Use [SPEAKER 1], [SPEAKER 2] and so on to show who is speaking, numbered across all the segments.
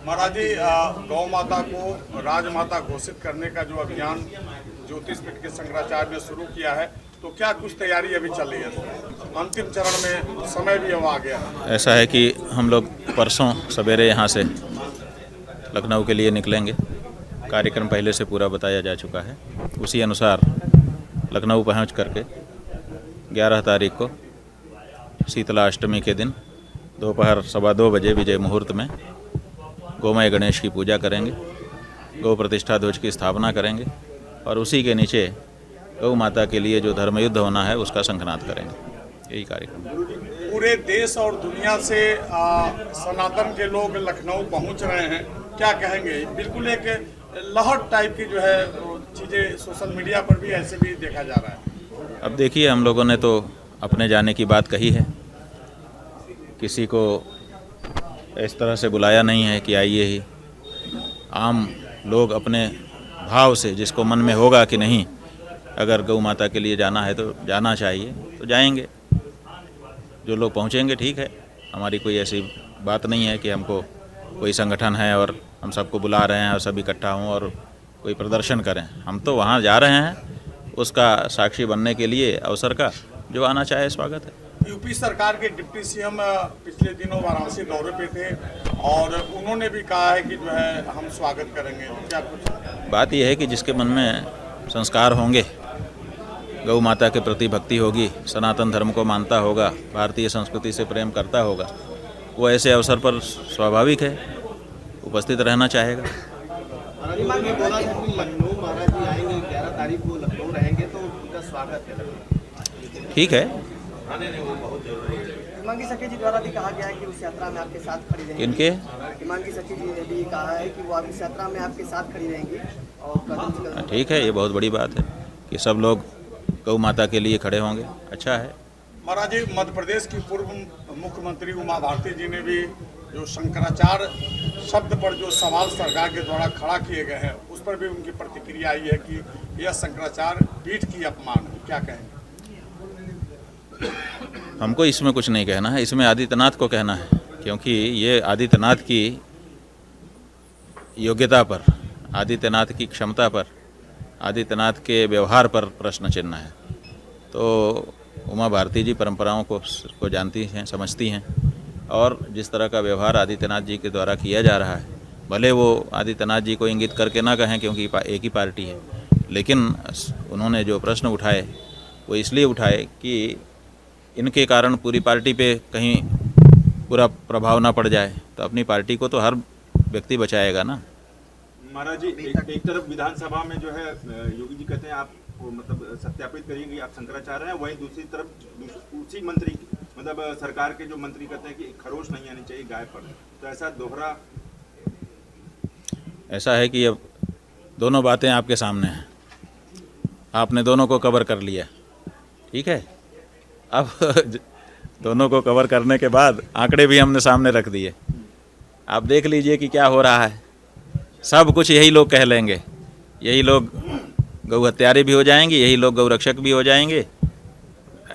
[SPEAKER 1] महाराज जी, गौ माता को राजमाता घोषित करने का जो अभियान ज्योतिष पीठ के शंकराचार्य ने शुरू किया है, तो क्या कुछ तैयारी अभी चल रही है? अंतिम चरण में समय भी अब आ गया है।
[SPEAKER 2] ऐसा है कि हम लोग परसों सवेरे यहाँ से लखनऊ के लिए निकलेंगे। कार्यक्रम पहले से पूरा बताया जा चुका है। उसी अनुसार लखनऊ पहुँच करके 11 तारीख को शीतला अष्टमी के दिन दोपहर 2:15 बजे विजय मुहूर्त में गोमय गणेश की पूजा करेंगे, गौ प्रतिष्ठा ध्वज की स्थापना करेंगे और उसी के नीचे गौ माता के लिए जो धर्मयुद्ध होना है उसका शंखनाद करेंगे। यही कार्यक्रम।
[SPEAKER 1] पूरे देश और दुनिया से सनातन के लोग लखनऊ पहुंच रहे हैं, क्या कहेंगे? बिल्कुल एक लहर टाइप की जो है चीज़ें सोशल मीडिया पर भी ऐसे भी देखा जा रहा है।
[SPEAKER 2] अब देखिए, हम लोगों ने तो अपने जाने की बात कही है, किसी को इस तरह से बुलाया नहीं है कि आइए ही। आम लोग अपने भाव से जिसको मन में होगा कि नहीं, अगर गौ माता के लिए जाना है तो जाना चाहिए तो जाएंगे। जो लोग पहुंचेंगे ठीक है, हमारी कोई ऐसी बात नहीं है कि हमको कोई संगठन है और हम सबको बुला रहे हैं और सब इकट्ठा हों और कोई प्रदर्शन करें। हम तो वहाँ जा रहे हैं, उसका साक्षी बनने के लिए अवसर का। जो आना चाहे स्वागत है।
[SPEAKER 1] यूपी सरकार के डिप्टी सीएम पिछले दिनों वाराणसी दौरे पे थे और उन्होंने भी कहा है कि जो है हम स्वागत करेंगे। क्या कुछ
[SPEAKER 2] बात यह है कि जिसके मन में संस्कार होंगे, गौ माता के प्रति भक्ति होगी, सनातन धर्म को मानता होगा, भारतीय संस्कृति से प्रेम करता होगा, वो ऐसे अवसर पर स्वाभाविक है उपस्थित रहना चाहेगा।
[SPEAKER 3] महाराज जी आएंगे 11 तारीख को लखनऊ रहेंगे तो उनका स्वागत है।
[SPEAKER 2] ठीक है।
[SPEAKER 4] हिमांगी सखी जी द्वारा भी कहा गया है कि उस यात्रा में आपके साथ खड़ी रहेंगी।
[SPEAKER 2] इनके
[SPEAKER 4] हिमांगी सखी जी ने भी कहा है कि वो इस यात्रा में आपके साथ खड़ी रहेंगी और कदम से कदम।
[SPEAKER 2] ठीक है, ये बहुत बड़ी बात है कि सब लोग गौ माता के लिए खड़े होंगे। अच्छा है।
[SPEAKER 1] महाराज जी, मध्य प्रदेश की पूर्व मुख्यमंत्री उमा भारती जी ने भी जो शंकराचार्य शब्द पर जो सवाल सरकार के द्वारा खड़ा किए गए हैं, उस पर भी उनकी प्रतिक्रिया आई है कि यह शंकराचार्य पीठ की अपमान है। क्या कहेंगे?
[SPEAKER 2] हमको इसमें कुछ नहीं कहना है, इसमें आदित्यनाथ को कहना है, क्योंकि ये आदित्यनाथ की योग्यता पर, आदित्यनाथ की क्षमता पर, आदित्यनाथ के व्यवहार पर प्रश्न चिन्ह है। तो उमा भारती जी परंपराओं को जानती हैं, समझती हैं और जिस तरह का व्यवहार आदित्यनाथ जी के द्वारा किया जा रहा है, भले वो आदित्यनाथ जी को इंगित करके ना कहें क्योंकि एक ही पार्टी है, लेकिन उन्होंने जो प्रश्न उठाए वो इसलिए उठाए कि इनके कारण पूरी पार्टी पे कहीं पूरा प्रभाव ना पड़ जाए। तो अपनी पार्टी को तो हर व्यक्ति बचाएगा ना।
[SPEAKER 5] महाराज जी, एक तरफ विधानसभा में जो है योगी जी कहते हैं आप मतलब सत्यापित करिएंगे आप शंकराचार्य हैं, वहीं दूसरी तरफ उसी मंत्री मतलब सरकार के जो मंत्री कहते हैं कि खरोच नहीं आनी चाहिए गाय पर। तो ऐसा दोहरा
[SPEAKER 2] ऐसा है कि अब दोनों बातें आपके सामने हैं, आपने दोनों को कवर कर लिया। ठीक है, अब दोनों को कवर करने के बाद आंकड़े भी हमने सामने रख दिए। आप देख लीजिए कि क्या हो रहा है। सब कुछ यही लोग कह लेंगे, यही लोग गौ हत्यारे भी हो जाएंगे, यही लोग गौ रक्षक भी हो जाएंगे।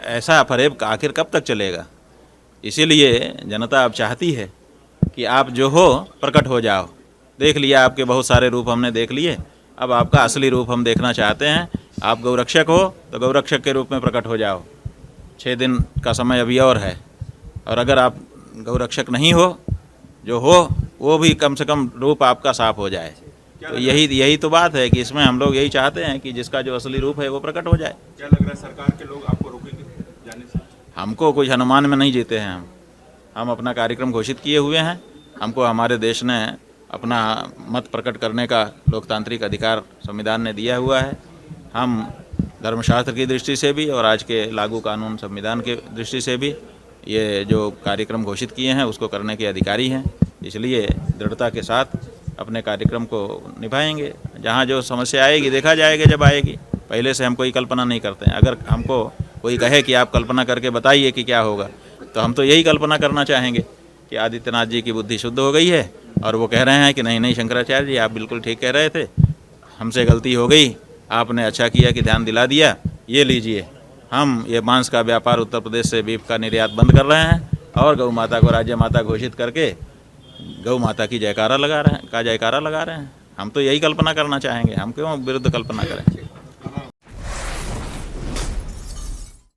[SPEAKER 2] ऐसा फरेब आखिर कब तक चलेगा? इसीलिए जनता अब चाहती है कि आप जो हो प्रकट हो जाओ। देख लिया, आपके बहुत सारे रूप हमने देख लिए, अब आपका असली रूप हम देखना चाहते हैं। आप गौ रक्षक हो तो गौ रक्षक के रूप में प्रकट हो जाओ। 6 दिन का समय अभी और है, और अगर आप गौ रक्षक नहीं हो, जो हो वो भी कम से कम रूप आपका साफ हो जाए। तो यही तो बात है कि इसमें हम लोग यही चाहते हैं कि जिसका जो असली रूप है वो प्रकट हो जाए।
[SPEAKER 5] क्या लग रहा है सरकार के लोग आपको रोकेंगे जाने से?
[SPEAKER 2] हमको कुछ अनुमान में नहीं जीते हैं। हम अपना कार्यक्रम घोषित किए हुए हैं। हमको हमारे देश ने अपना मत प्रकट करने का लोकतांत्रिक अधिकार संविधान ने दिया हुआ है। हम धर्मशास्त्र की दृष्टि से भी और आज के लागू कानून संविधान के दृष्टि से भी ये जो कार्यक्रम घोषित किए हैं उसको करने के अधिकारी हैं। इसलिए दृढ़ता के साथ अपने कार्यक्रम को निभाएंगे। जहाँ जो समस्या आएगी देखा जाएगा जब आएगी। पहले से हम कोई कल्पना नहीं करते हैं। अगर हमको कोई कहे कि आप कल्पना करके बताइए कि क्या होगा, तो हम तो यही कल्पना करना चाहेंगे कि आदित्यनाथ जी की बुद्धि शुद्ध हो गई है और वो कह रहे हैं कि नहीं नहीं शंकराचार्य जी आप बिल्कुल ठीक कह रहे थे, हमसे गलती हो गई, आपने अच्छा किया कि ध्यान दिला दिया। ये लीजिए, हम ये मांस का व्यापार उत्तर प्रदेश से बीफ का निर्यात बंद कर रहे हैं और गौ माता को राज्य माता घोषित करके गौ माता की जयकारा लगा रहे हैं हम तो यही कल्पना करना चाहेंगे, हम क्यों विरुद्ध कल्पना करें।